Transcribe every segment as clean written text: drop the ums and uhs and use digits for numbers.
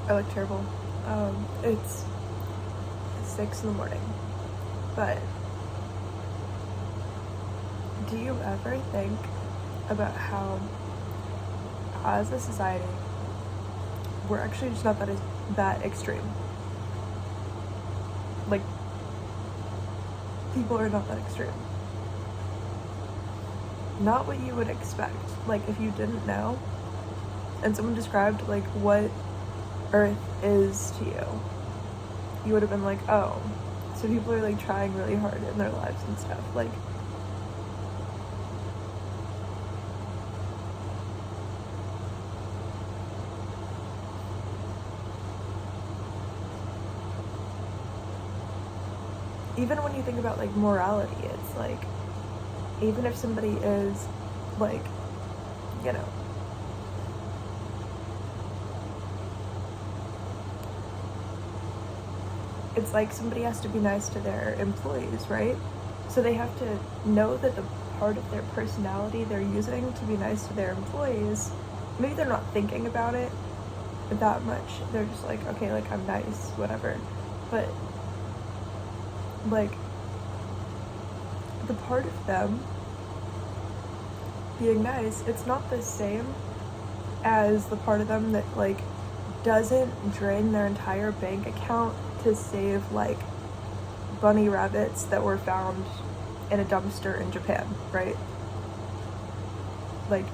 I look terrible. It's 6 in the morning. But do you ever think about how, as a society, we're actually just not that extreme? Like, people are not that extreme. Not what you would expect. Like, if you didn't know, and someone described, like, what Earth is to you, you would have been like, oh, so people are, like, trying really hard in their lives and stuff. Like, even when you think about, like, morality, it's like, even if somebody is, like, you know, it's like somebody has to be nice to their employees, right? So they have to know that the part of their personality they're using to be nice to their employees, maybe they're not thinking about it that much. They're just like, okay, like, I'm nice, whatever. But, like, the part of them being nice, it's not the same as the part of them that, like, doesn't drain their entire bank account to save, like, bunny rabbits that were found in a dumpster in Japan, right? Like,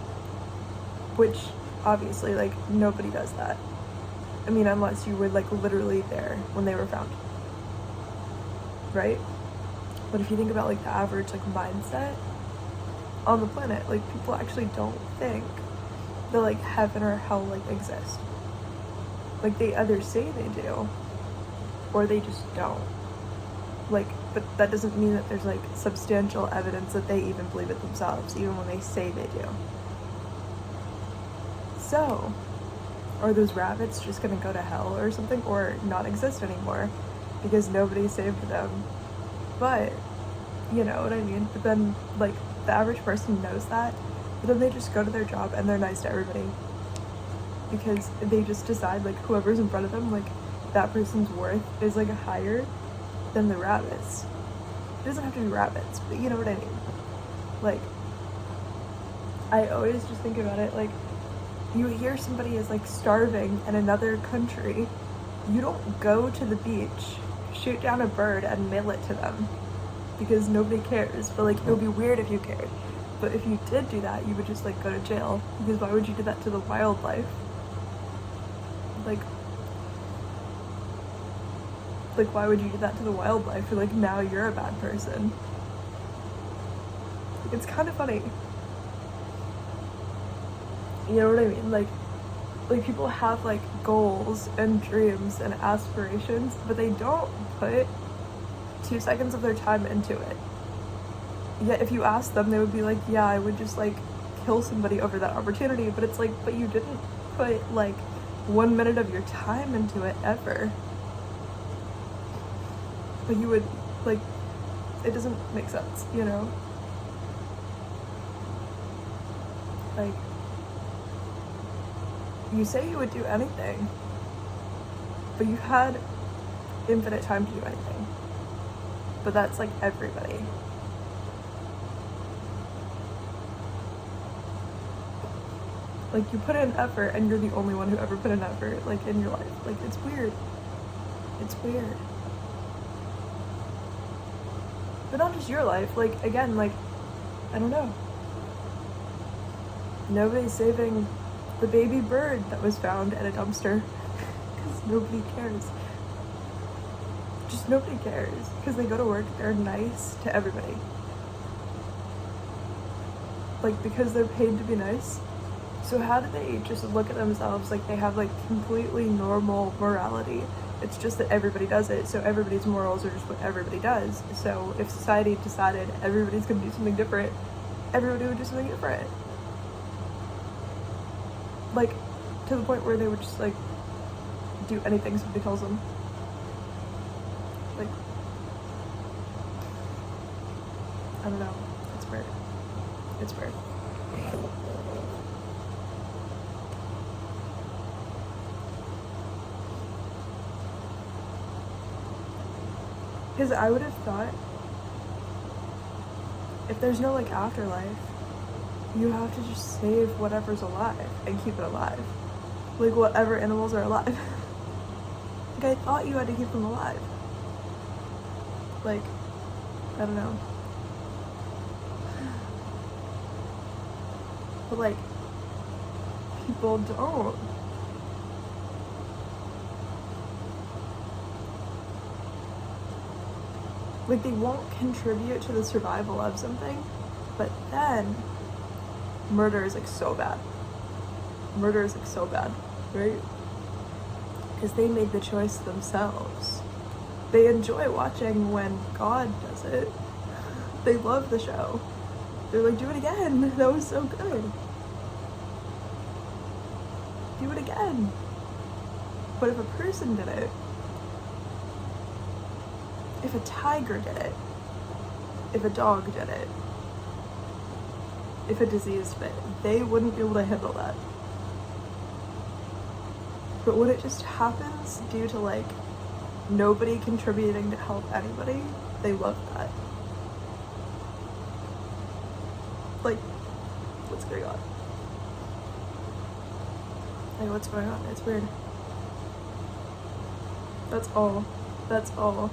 which obviously, like, nobody does that. I mean, unless you were, like, literally there when they were found, right? But if you think about, like, the average, like, mindset on the planet, like, people actually don't think that, like, heaven or hell, like, exist. Like, they either say they do or they just don't. Like, but that doesn't mean that there's, like, substantial evidence that they even believe it themselves, even when they say they do. So, are those rabbits just gonna go to hell or something, or not exist anymore because nobody saved them? But, you know what I mean? But then, like, the average person knows that, but then they just go to their job and they're nice to everybody. Because they just decide, like, whoever's in front of them, like, that person's worth is, like, higher than the rabbits. It doesn't have to be rabbits, but you know what I mean? Like, I always just think about it, like, you hear somebody is, like, starving in another country, you don't go to the beach, shoot down a bird, and mail it to them, because nobody cares. But, like, it would be weird if you cared. But if you did do that, you would just, like, go to jail, because why would you do that to the wildlife? Like, why would you do that to the wildlife? Or, like, now you're a bad person. Like, it's kind of funny. You know what I mean? Like, people have, like, goals and dreams and aspirations, but they don't put 2 seconds of their time into it. Yet if you ask them, they would be like, yeah, I would just, like, kill somebody over that opportunity. But it's like, but you didn't put, like, 1 minute of your time into it ever. But you would, like, it doesn't make sense, you know? Like, you say you would do anything, but you had infinite time to do anything. But that's, like, everybody. Like, you put in effort and you're the only one who ever put in effort, like, in your life. Like, it's weird. It's weird. But not just your life, like, again, like, I don't know. Nobody's saving the baby bird that was found in a dumpster, because nobody cares. Just nobody cares, because they go to work, they're nice to everybody. Like, because they're paid to be nice. So how do they just look at themselves like they have, like, completely normal morality? It's just that everybody does it, so everybody's morals are just what everybody does. So if society decided everybody's gonna do something different, everybody would do something different. Like, to the point where they would just, like, do anything somebody tells them. Like, I don't know. It's weird. It's weird. Because I would have thought if there's no like afterlife, you have to just save whatever's alive and keep it alive. Like whatever animals are alive. Like I thought you had to keep them alive. Like, I don't know. But like, people don't. Like they won't contribute to the survival of something, but then murder is like so bad. Murder is like so bad, right? Because they made the choice themselves. They enjoy watching when God does it. They love the show. They're like, do it again. That was so good. Do it again. But if a person did it, if a tiger did it, if a dog did it, if a disease bit, they wouldn't be able to handle that. But when it just happens due to like nobody contributing to help anybody, they love that. Like, what's going on? Like, what's going on? It's weird. That's all. That's all.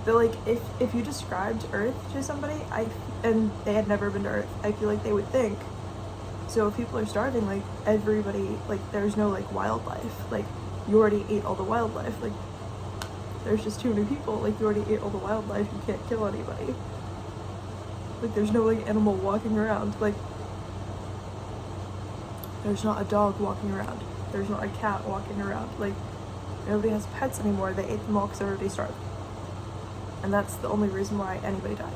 But like, if you described Earth to somebody, and they had never been to Earth, I feel like they would think, so if people are starving, like everybody, like there's no like wildlife, like you already ate all the wildlife, like there's just too many people, like you already ate all the wildlife, you can't kill anybody. Like there's no like animal walking around, like there's not a dog walking around, there's not a cat walking around, like nobody has pets anymore, they ate them all because everybody starved. And that's the only reason why anybody died.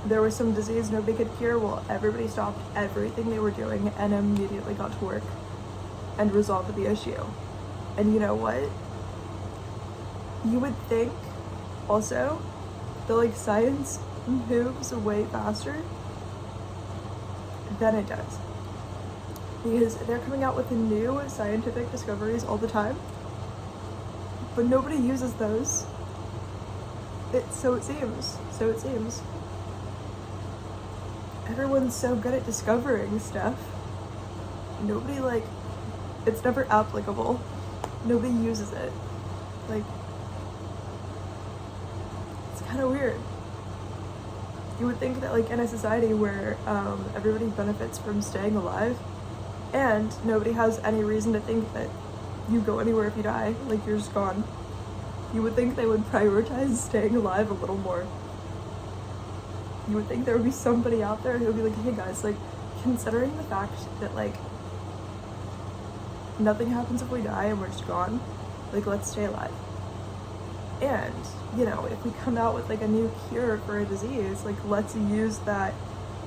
There was some disease nobody could cure, well, everybody stopped everything they were doing and immediately got to work and resolved the issue. And you know what? You would think also that like science moves way faster than it does. Because they're coming out with the new scientific discoveries all the time, but nobody uses those. So it seems. Everyone's so good at discovering stuff. Nobody like, it's never applicable. Nobody uses it. Like, it's kind of weird. You would think that like in a society where everybody benefits from staying alive and nobody has any reason to think that you go anywhere if you die, like you're just gone, you would think they would prioritize staying alive a little more. You would think there would be somebody out there who would be like, hey guys, like considering the fact that like nothing happens if we die and we're just gone, like let's stay alive. And you know, if we come out with like a new cure for a disease, like let's use that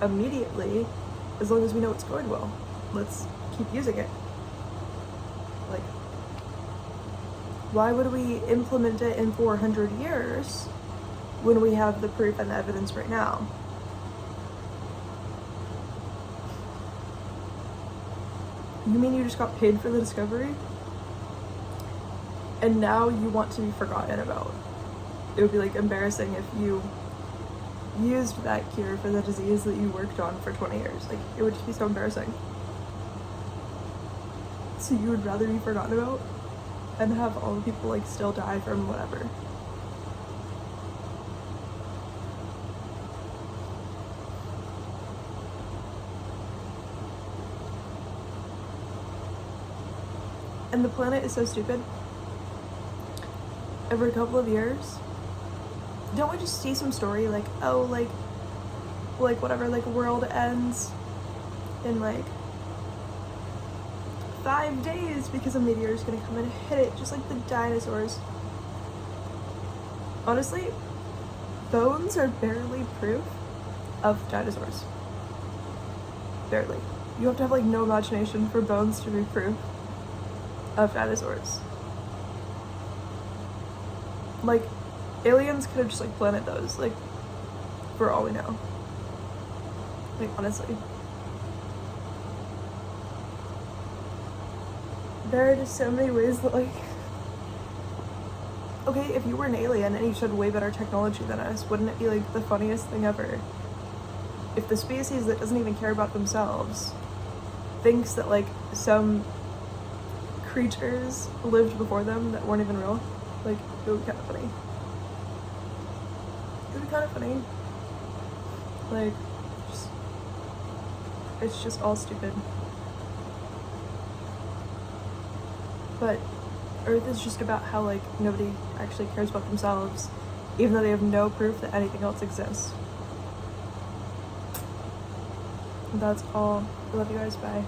immediately, as long as we know it's going well. Let's keep using it. Like, why would we implement it in 400 years when we have the proof and the evidence right now? You mean you just got paid for the discovery? And now you want to be forgotten about? It would be like embarrassing if you used that cure for the disease that you worked on for 20 years. Like, it would just be so embarrassing. So you would rather be forgotten about and have all the people like still die from whatever. And the planet is so stupid. Every couple of years, don't we just see some story like, oh, like whatever, like world ends in like 5 days because a meteor is gonna come and hit it, just like the dinosaurs. Honestly, bones are barely proof of dinosaurs. Barely. You have to have like no imagination for bones to be proof of dinosaurs. Like, aliens could have just like planted those, like, for all we know. Like, honestly. There are just so many ways that like okay, if you were an alien and you had way better technology than us, wouldn't it be like the funniest thing ever? If the species that doesn't even care about themselves thinks that like some creatures lived before them that weren't even real, like, it would be kind of funny. It would be kind of funny. Like, it's just all stupid. But Earth is just about how like nobody actually cares about themselves, even though they have no proof that anything else exists. That's all. I love you guys. Bye.